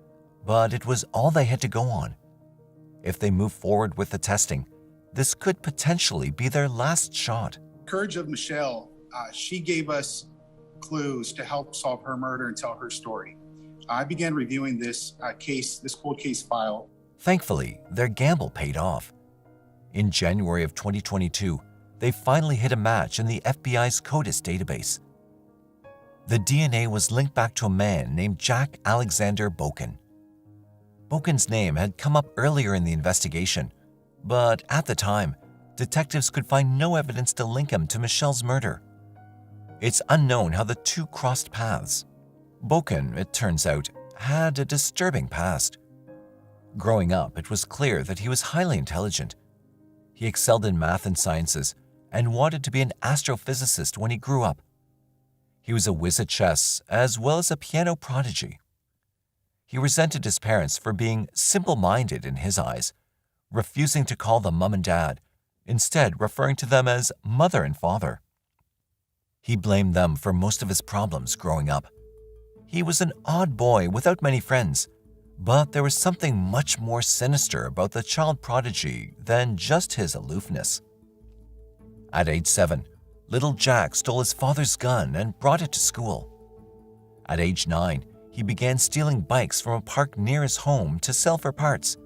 but it was all they had to go on. If they move forward with the testing, this could potentially be their last shot. Courage of Michelle, she gave us clues to help solve her murder and tell her story. I began reviewing this cold case file. Thankfully, their gamble paid off. In January of 2022, they finally hit a match in the FBI's CODES database. The DNA was linked back to a man named Jack Alexander Boken. Boken's name had come up earlier in the investigation, but at the time, detectives could find no evidence to link him to Michelle's murder. It's unknown how the two crossed paths. Boken, it turns out, had a disturbing past. Growing up, it was clear that he was highly intelligent. He excelled in math and sciences and wanted to be an astrophysicist when he grew up. He was a whiz at chess as well as a piano prodigy. He resented his parents for being simple-minded in his eyes, refusing to call them mom and dad, instead referring to them as mother and father. He blamed them for most of his problems growing up. He was an odd boy without many friends, but there was something much more sinister about the child prodigy than just his aloofness. At age 7, little Jack stole his father's gun and brought it to school. At age 9, he he began stealing bikes from a park near his home to sell for parts.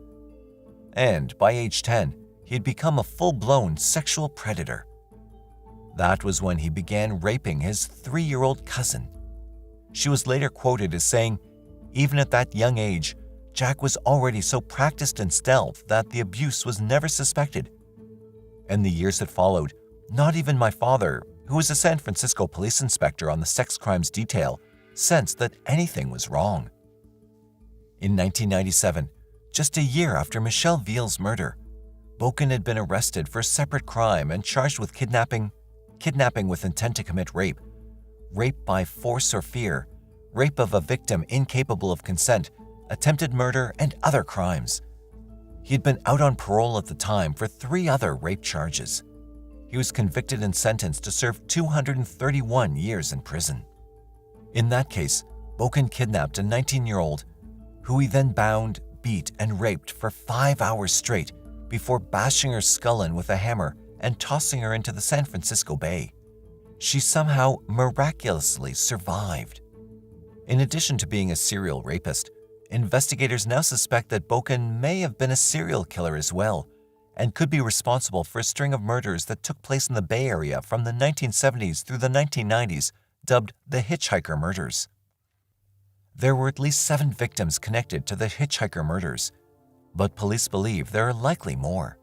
And by age 10, he had become a full-blown sexual predator. That was when he began raping his 3-year-old cousin. She was later quoted as saying, "Even at that young age, Jack was already so practiced in stealth that the abuse was never suspected." In the years that followed, not even my father, who was a San Francisco police inspector on the sex crimes detail, sensed that anything was wrong. In 1997, just a year after Michelle Veal's murder, Boken had been arrested for a separate crime and charged with kidnapping with intent to commit rape, rape by force or fear, rape of a victim incapable of consent, attempted murder, and other crimes. He had been out on parole at the time for 3 other rape charges. He was convicted and sentenced to serve 231 years in prison. In that case, Boken kidnapped a 19-year-old, who he then bound, beat, and raped for 5 hours straight before bashing her skull in with a hammer and tossing her into the San Francisco Bay. She somehow miraculously survived. In addition to being a serial rapist, investigators now suspect that Boken may have been a serial killer as well, and could be responsible for a string of murders that took place in the Bay Area from the 1970s through the 1990s, dubbed the Hitchhiker Murders. There were at least 7 victims connected to the Hitchhiker Murders, but police believe there are likely more.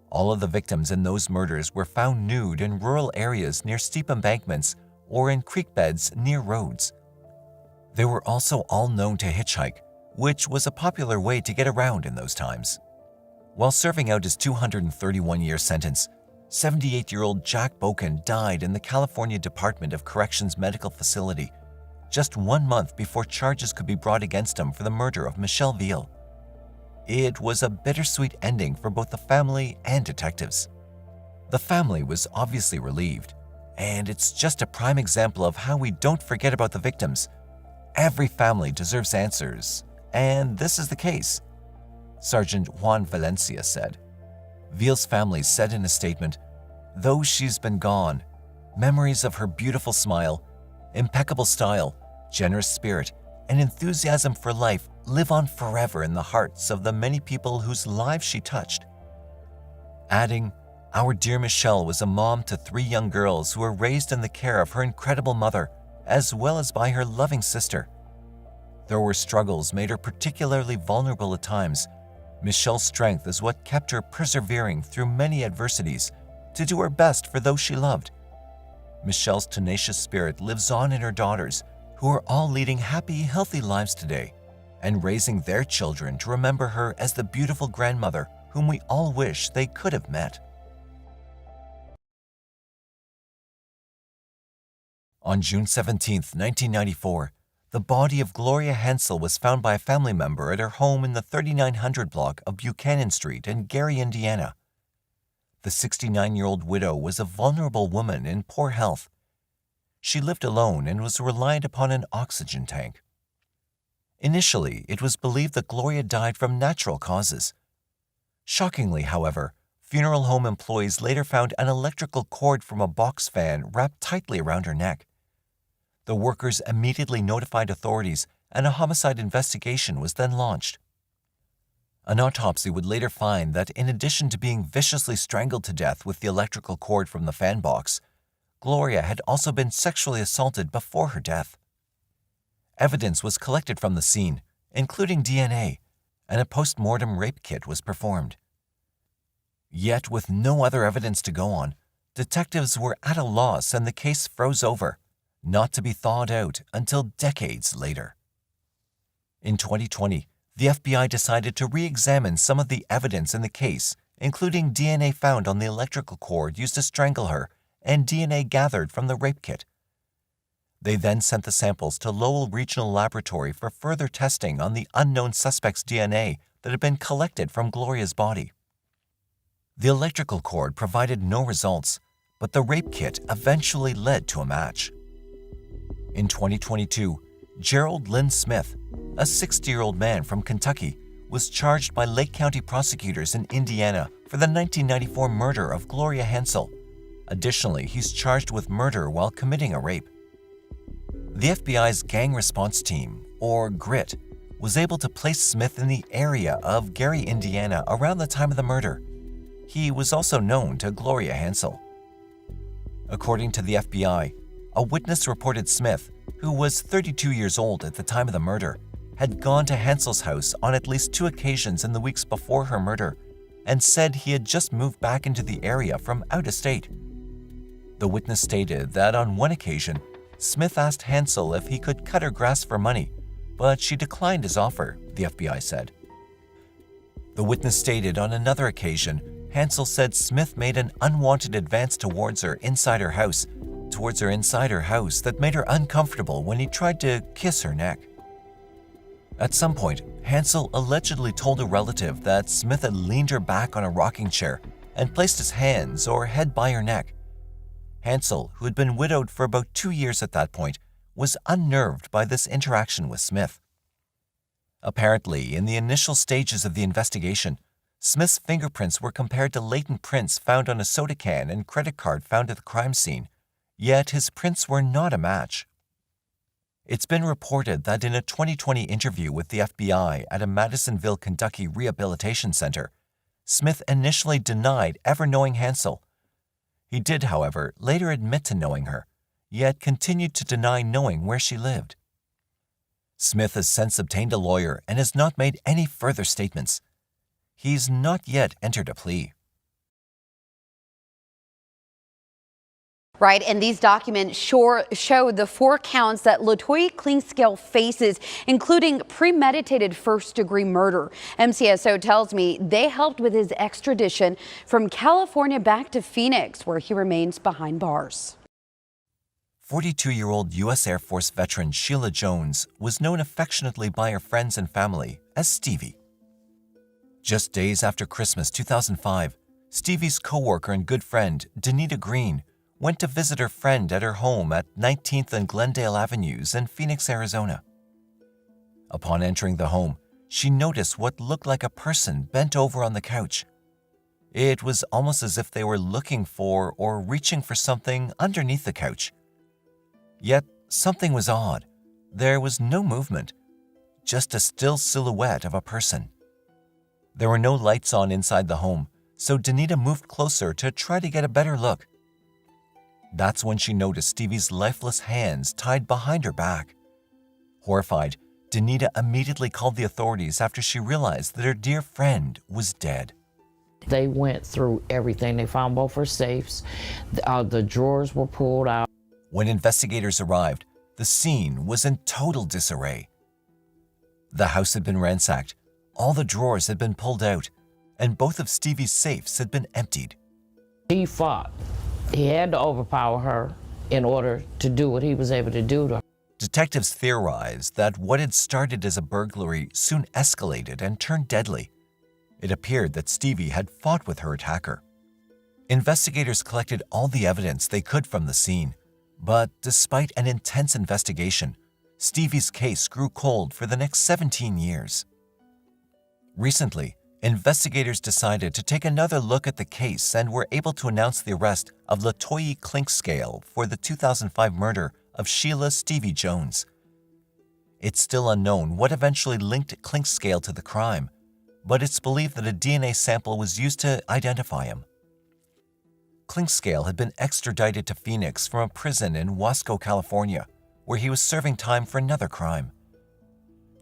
All of the victims in those murders were found nude in rural areas near steep embankments or in creek beds near roads. They were also all known to hitchhike, which was a popular way to get around in those times. While serving out his 231-year sentence, 78-year-old Jack Boken died in the California Department of Corrections medical facility just 1 month before charges could be brought against him for the murder of Michelle Veal. It was a bittersweet ending for both the family and detectives. The family was obviously relieved, and it's just a prime example of how we don't forget about the victims. Every family deserves answers, and this is the case, Sergeant Juan Valencia said. Veal's family said in a statement, "Though she's been gone, memories of her beautiful smile, impeccable style, generous spirit, and enthusiasm for life live on forever in the hearts of the many people whose lives she touched." Adding, "Our dear Michelle was a mom to 3 young girls who were raised in the care of her incredible mother, as well as by her loving sister. Though her struggles made her particularly vulnerable at times, Michelle's strength is what kept her persevering through many adversities to do her best for those she loved. Michelle's tenacious spirit lives on in her daughters, who are all leading happy, healthy lives today, and raising their children to remember her as the beautiful grandmother whom we all wish they could have met." On June 17, 1994, the body of Gloria Hansell was found by a family member at her home in the 3900 block of Buchanan Street in Gary, Indiana. The 69-year-old widow was a vulnerable woman in poor health. She lived alone and was reliant upon an oxygen tank. Initially, it was believed that Gloria died from natural causes. Shockingly, however, funeral home employees later found an electrical cord from a box fan wrapped tightly around her neck. The workers immediately notified authorities, and a homicide investigation was then launched. An autopsy would later find that in addition to being viciously strangled to death with the electrical cord from the fan box, Gloria had also been sexually assaulted before her death. Evidence was collected from the scene, including DNA, and a post-mortem rape kit was performed. Yet, with no other evidence to go on, detectives were at a loss and the case froze over, not to be thawed out until decades later. In 2020, the FBI decided to re-examine some of the evidence in the case, including DNA found on the electrical cord used to strangle her and DNA gathered from the rape kit. They then sent the samples to Lowell Regional Laboratory for further testing on the unknown suspect's DNA that had been collected from Gloria's body. The electrical cord provided no results, but the rape kit eventually led to a match. In 2022, Gerald Lynn Smith, a 60-year-old man from Kentucky, was charged by Lake County prosecutors in Indiana for the 1994 murder of Gloria Hansell. Additionally, he's charged with murder while committing a rape. The FBI's gang response team, or Grit, was able to place Smith in the area of Gary, Indiana around the time of the murder. He was also known to Gloria Hansell. According to the FBI, a witness reported Smith, who was 32 years old at the time of the murder, had gone to Hansell's house on at least 2 occasions in the weeks before her murder and said he had just moved back into the area from out of state. The witness stated that on one occasion, Smith asked Hansell if he could cut her grass for money, but she declined his offer, the FBI said. The witness stated on another occasion, Hansell said Smith made an unwanted advance towards her inside her house that made her uncomfortable when he tried to kiss her neck. At some point, Hansell allegedly told a relative that Smith had leaned her back on a rocking chair and placed his hands or head by her neck. Hansell, who had been widowed for about 2 years at that point, was unnerved by this interaction with Smith. Apparently, in the initial stages of the investigation, Smith's fingerprints were compared to latent prints found on a soda can and credit card found at the crime scene, yet his prints were not a match. It's been reported that in a 2020 interview with the FBI at a Madisonville, Kentucky rehabilitation center, Smith initially denied ever knowing Hansell. He did, however, later admit to knowing her, yet continued to deny knowing where she lived. Smith has since obtained a lawyer and has not made any further statements. He's not yet entered a plea. Right, and these documents show the 4 counts that LaToya Klingscale faces, including premeditated first-degree murder. MCSO tells me they helped with his extradition from California back to Phoenix, where he remains behind bars. 42-year-old U.S. Air Force veteran Shelia Jones was known affectionately by her friends and family as Stevie. Just days after Christmas 2005, Stevie's co-worker and good friend, Danita Green, went to visit her friend at her home at 19th and Glendale Avenues in Phoenix, Arizona. Upon entering the home, she noticed what looked like a person bent over on the couch. It was almost as if they were looking for or reaching for something underneath the couch. Yet something was odd. There was no movement, just a still silhouette of a person. There were no lights on inside the home, so Danita moved closer to try to get a better look. That's when she noticed Stevie's lifeless hands tied behind her back. Horrified, Danita immediately called the authorities after she realized that her dear friend was dead. They went through everything. They found both her safes. The drawers were pulled out. When investigators arrived, the scene was in total disarray. The house had been ransacked, all the drawers had been pulled out, and both of Stevie's safes had been emptied. He fought. He had to overpower her in order to do what he was able to do to her. Detectives theorized that what had started as a burglary soon escalated and turned deadly. It appeared that Stevie had fought with her attacker. Investigators collected all the evidence they could from the scene, but despite an intense investigation, Stevie's case grew cold for the next 17 years. Recently, investigators decided to take another look at the case and were able to announce the arrest of LaToya Klingscale for the 2005 murder of Shelia Stevie Jones. It's still unknown what eventually linked Klingscale to the crime, but it's believed that a DNA sample was used to identify him. Klingscale had been extradited to Phoenix from a prison in Wasco, California, where he was serving time for another crime.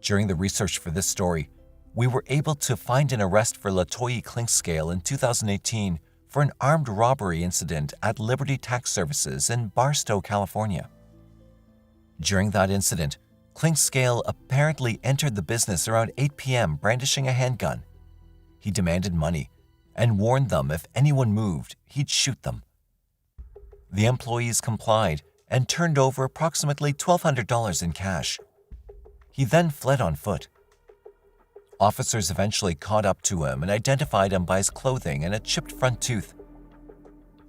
During the research for this story, we were able to find an arrest for LaToya Klingscale in 2018 for an armed robbery incident at Liberty Tax Services in Barstow, California. During that incident, Klingscale apparently entered the business around 8 p.m. brandishing a handgun. He demanded money and warned them if anyone moved, he'd shoot them. The employees complied and turned over approximately $1,200 in cash. He then fled on foot. Officers eventually caught up to him and identified him by his clothing and a chipped front tooth.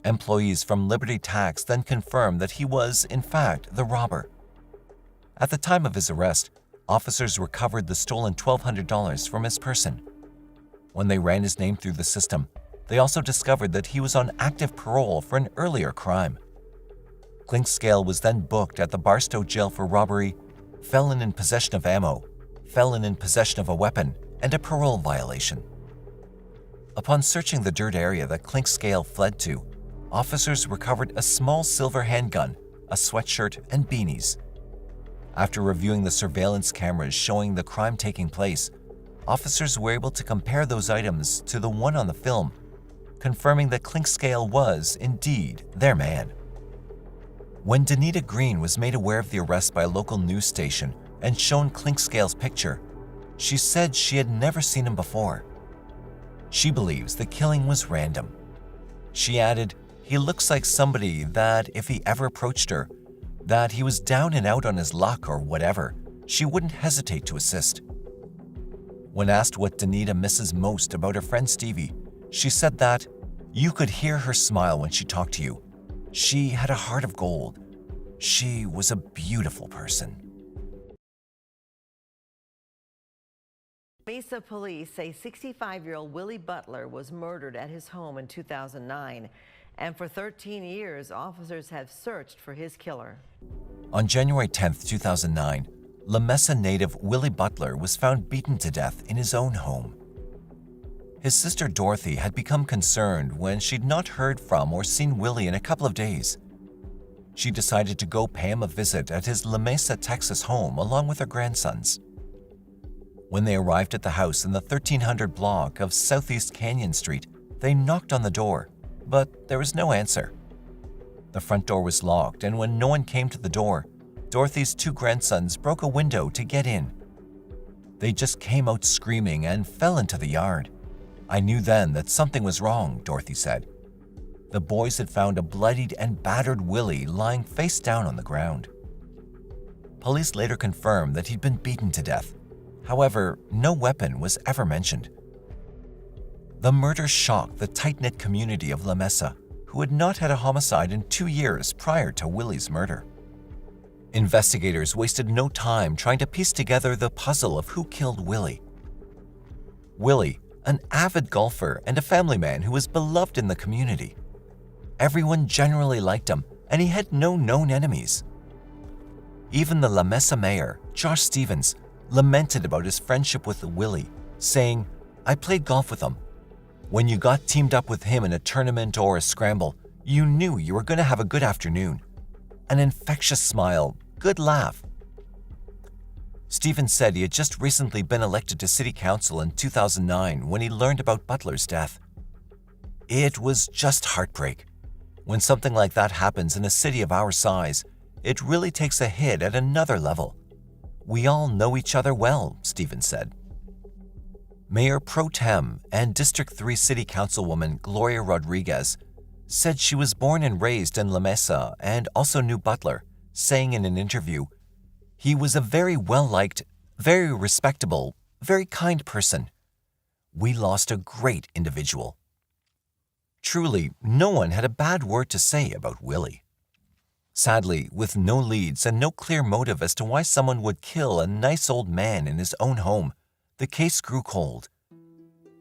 Employees from Liberty Tax then confirmed that he was, in fact, the robber. At the time of his arrest, officers recovered the stolen $1,200 from his person. When they ran his name through the system, they also discovered that he was on active parole for an earlier crime. Klingscale was then booked at the Barstow jail for robbery felon in possession of ammo, felon in possession of a weapon, and a parole violation. Upon searching the dirt area that Clinkscale fled to, officers recovered a small silver handgun, a sweatshirt, and beanies. After reviewing the surveillance cameras showing the crime taking place, officers were able to compare those items to the one on the film, confirming that Clinkscale was, indeed, their man. When Danita Green was made aware of the arrest by a local news station and shown Clinkscale's picture, she said she had never seen him before. She believes the killing was random. She added, "He looks like somebody that if he ever approached her, that he was down and out on his luck or whatever, she wouldn't hesitate to assist." When asked what Danita misses most about her friend Stevie, she said that, "You could hear her smile when she talked to you. She had a heart of gold. She was a beautiful person." Mesa police say 65-year-old Willie Butler was murdered at his home in 2009. And for 13 years, officers have searched for his killer. On January 10, 2009, La Mesa native Willie Butler was found beaten to death in his own home. His sister Dorothy had become concerned when she'd not heard from or seen Willie in a couple of days. She decided to go pay him a visit at his La Mesa, Texas home along with her grandsons. When they arrived at the house in the 1300 block of Southeast Canyon Street, they knocked on the door, but there was no answer. The front door was locked, and when no one came to the door, Dorothy's two grandsons broke a window to get in. They just came out screaming and fell into the yard. "I knew then that something was wrong," Dorothy said. The boys had found a bloodied and battered Willie lying face down on the ground. Police later confirmed that he'd been beaten to death. However, no weapon was ever mentioned. The murder shocked the tight-knit community of La Mesa, who had not had a homicide in 2 years prior to Willie's murder. Investigators wasted no time trying to piece together the puzzle of who killed Willie. Willie, an avid golfer and a family man who was beloved in the community. Everyone generally liked him, and he had no known enemies. Even the La Mesa mayor, Josh Stevens, lamented about his friendship with Willie, saying, "I played golf with him. When you got teamed up with him in a tournament or a scramble, you knew you were going to have a good afternoon. An infectious smile, good laugh." Stevens said he had just recently been elected to city council in 2009 when he learned about Butler's death. "It was just heartbreak. When something like that happens in a city of our size, it really takes a hit at another level. We all know each other well," Stevens said. Mayor Pro Tem and District 3 City Councilwoman Gloria Rodriguez said she was born and raised in La Mesa and also knew Butler, saying in an interview, "He was a very well-liked, very respectable, very kind person. We lost a great individual." Truly, no one had a bad word to say about Willie. Sadly, with no leads and no clear motive as to why someone would kill a nice old man in his own home, the case grew cold.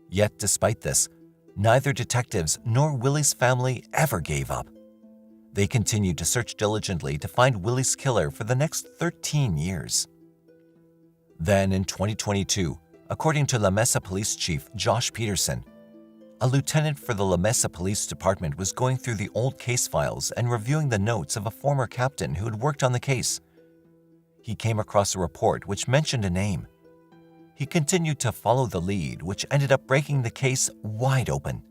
Yet despite this, neither detectives nor Willie's family ever gave up. They continued to search diligently to find Willie's killer for the next 13 years. Then in 2022, according to La Mesa Police Chief Josh Peterson, a lieutenant for the La Mesa Police Department was going through the old case files and reviewing the notes of a former captain who had worked on the case. He came across a report which mentioned a name. He continued to follow the lead, which ended up breaking the case wide open.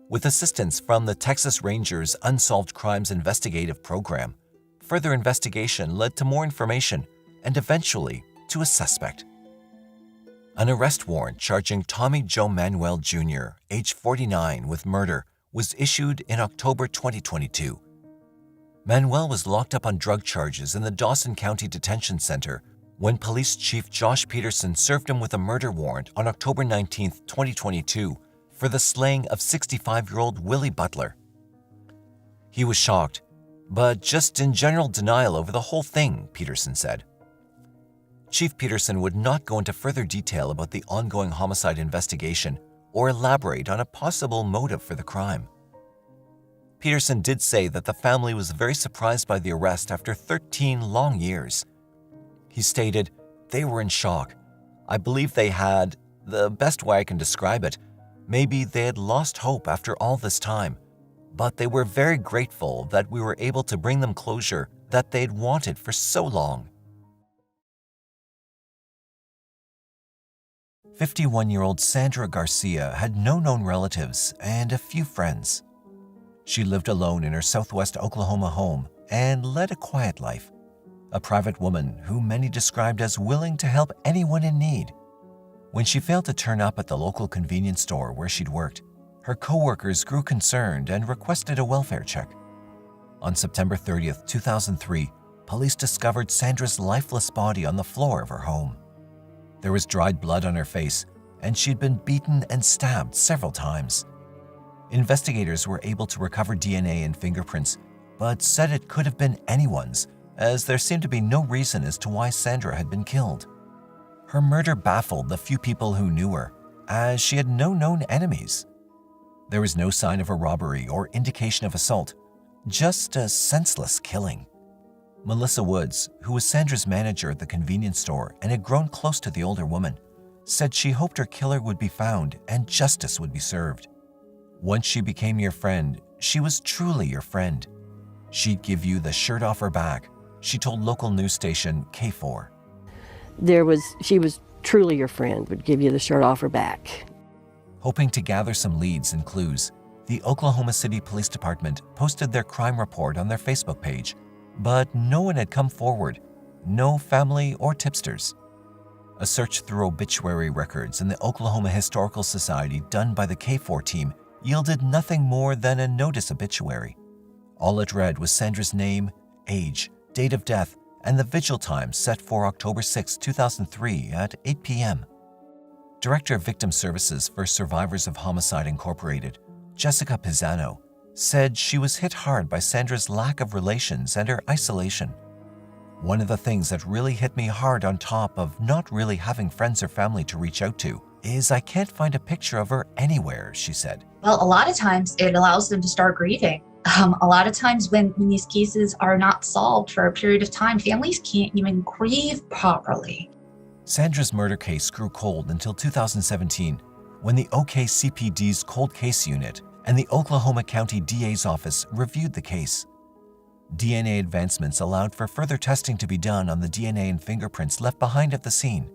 With assistance from the Texas Rangers Unsolved Crimes Investigative Program, further investigation led to more information and eventually to a suspect. An arrest warrant charging Tommy Joe Manuel Jr., age 49, with murder was issued in October 2022. Manuel was locked up on drug charges in the Dawson County Detention Center when Police Chief Josh Peterson served him with a murder warrant on October 19, 2022, for the slaying of 65-year-old Willie Butler. He was shocked, but just in general denial over the whole thing, Peterson said. Chief Peterson would not go into further detail about the ongoing homicide investigation or elaborate on a possible motive for the crime. Peterson did say that the family was very surprised by the arrest after 13 long years. He stated, "They were in shock. I believe they had, the best way I can describe it, maybe they had lost hope after all this time, but they were very grateful that we were able to bring them closure that they'd wanted for so long." 51-year-old Sandra Garcia had no known relatives and a few friends. She lived alone in her southwest Oklahoma home and led a quiet life, a private woman who many described as willing to help anyone in need. When she failed to turn up at the local convenience store where she'd worked, her coworkers grew concerned and requested a welfare check. On September 30th, 2003, police discovered Sandra's lifeless body on the floor of her home. There was dried blood on her face, and she'd been beaten and stabbed several times. Investigators were able to recover DNA and fingerprints, but said it could have been anyone's, as there seemed to be no reason as to why Sandra had been killed. Her murder baffled the few people who knew her, as she had no known enemies. There was no sign of a robbery or indication of assault, just a senseless killing. Melissa Woods, who was Sandra's manager at the convenience store and had grown close to the older woman, said she hoped her killer would be found and justice would be served. Once she became your friend, she was truly your friend. She'd give you the shirt off her back, she told local news station K4. She was truly your friend, would give you the shirt off her back. Hoping to gather some leads and clues, the Oklahoma City Police Department posted their crime report on their Facebook page, but no one had come forward, no family or tipsters. A search through obituary records in the Oklahoma Historical Society done by the K4 team yielded nothing more than a notice obituary. All it read was Sandra's name, age, date of death, and the vigil time set for October 6, 2003 at 8 p.m. Director of Victim Services for Survivors of Homicide Incorporated, Jessica Pisano, said she was hit hard by Sandra's lack of relations and her isolation. "One of the things that really hit me hard on top of not really having friends or family to reach out to is I can't find a picture of her anywhere," she said. Well, a lot of times it allows them to start grieving. A lot of times when these cases are not solved for a period of time, families can't even grieve properly. Sandra's murder case grew cold until 2017, when the OKCPD's Cold Case Unit and the Oklahoma County DA's office reviewed the case. DNA advancements allowed for further testing to be done on the DNA and fingerprints left behind at the scene.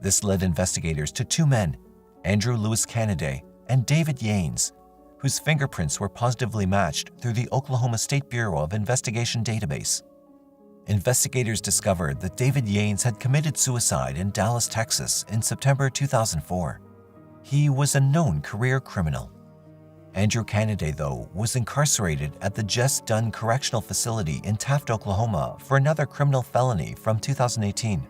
This led investigators to two men, Andrew Lewis Canaday and David Yanes, whose fingerprints were positively matched through the Oklahoma State Bureau of Investigation database. Investigators discovered that David Yanes had committed suicide in Dallas, Texas in September 2004. He was a known career criminal. Andrew Canaday, though, was incarcerated at the Just Done Correctional Facility in Taft, Oklahoma for another criminal felony from 2018.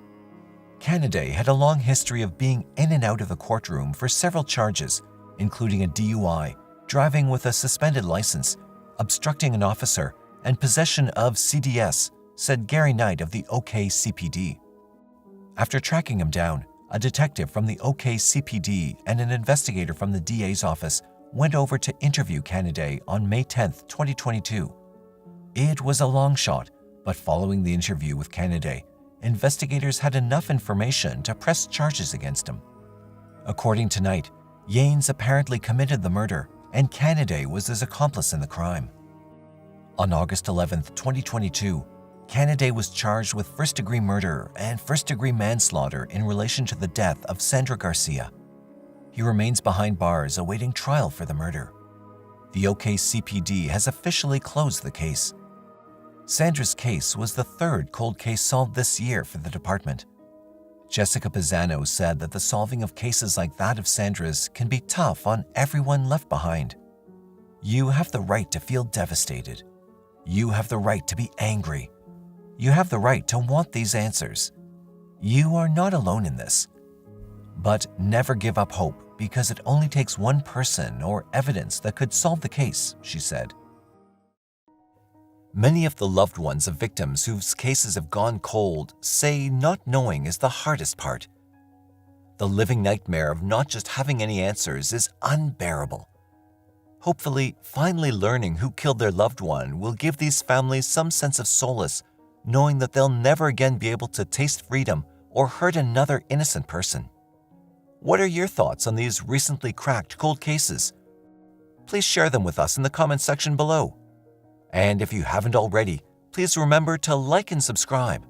Canaday had a long history of being in and out of the courtroom for several charges, including a DUI, driving with a suspended license, obstructing an officer, and possession of CDS, said Gary Knight of the OKCPD. After tracking him down, a detective from the OKCPD and an investigator from the DA's office went over to interview Canaday on May 10, 2022. It was a long shot, but following the interview with Canaday, investigators had enough information to press charges against him. According to Knight, Yanes apparently committed the murder, and Canaday was his accomplice in the crime. On August 11, 2022, Canaday was charged with first-degree murder and first-degree manslaughter in relation to the death of Sandra Garcia. He remains behind bars awaiting trial for the murder. The OKCPD has officially closed the case. Sandra's case was the third cold case solved this year for the department. Jessica Pisano said that the solving of cases like that of Sandra's can be tough on everyone left behind. You have the right to feel devastated. You have the right to be angry. You have the right to want these answers. You are not alone in this. But never give up hope, because it only takes one person or evidence that could solve the case, she said. Many of the loved ones of victims whose cases have gone cold say not knowing is the hardest part. The living nightmare of not just having any answers is unbearable. Hopefully, finally learning who killed their loved one will give these families some sense of solace, knowing that they'll never again be able to taste freedom or hurt another innocent person. What are your thoughts on these recently cracked cold cases? Please share them with us in the comments section below. And if you haven't already, please remember to like and subscribe.